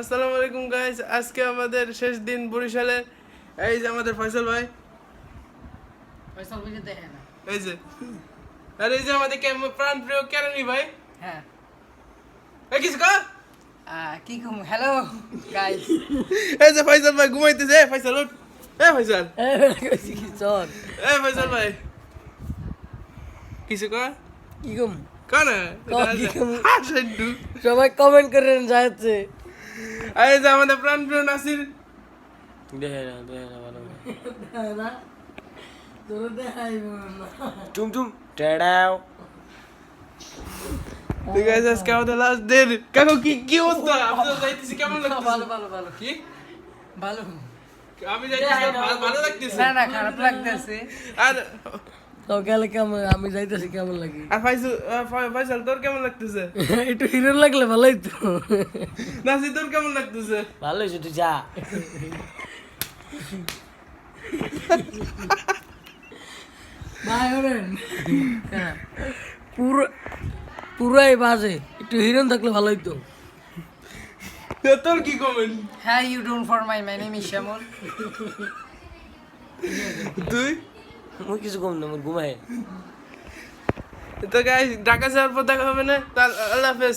আসসালামু আলাইকুম গাইস, আজকে আমাদের শেষ দিন বরিশালে। এই যে আমাদের ফয়সাল ভাই, ফয়সাল ভাইকে দেখে না। এই যে আর এই যে আমাদের প্রাণ প্রিয় কেরানি ভাই। হ্যাঁ এই কিছু কর। কি কম হ্যালো গাইস। এই যে ফয়সাল ভাই ঘুমাইতেছে। ফয়সাল উঠ। ফয়সাল, চল ফয়সাল ভাই কিছু কর। কি কম কানা সবাই কমেন্ট করেন যাচ্ছে। এই যে আমাদের প্রাণ প্রিয় নাসির। দেখে না ভালো তোর দেখাইব না। টুমটুম টেড়াও ঠিক আছে, আজকে আমাদের লাস্ট দিন। কাকু কি কি অবস্থা? আমি তো যাইতেছি, কেমন লাগতেছে? ভালো ভালো ভালো কি ভালো আমি যাইতেছি, ভালো লাগতেছে না না খারাপ লাগতেছে। আর তো গেলে কেমন আমি যাইতেছি কেমন লাগে? আর ফয়সাল তোর কেমন লাগতেছে? একটু হিরো লাগলে ভালোই তো। নাসির তোর কেমন লাগতেছে? ভালো হয়েছে তুই যা ভাই ওরেন পুরো পুরাই বাজে, একটু হিরোন থাকলে ভালোই তো। তোর কি কমেন্ট? হ্যাঁ you don't for my name is Shyamal. তুই মুই কিছু কম না মোর ঘুমায় তো গাইস, ঢাকা যাওয়ার পর দেখা হবে না। আল্লাহ হাফেজ।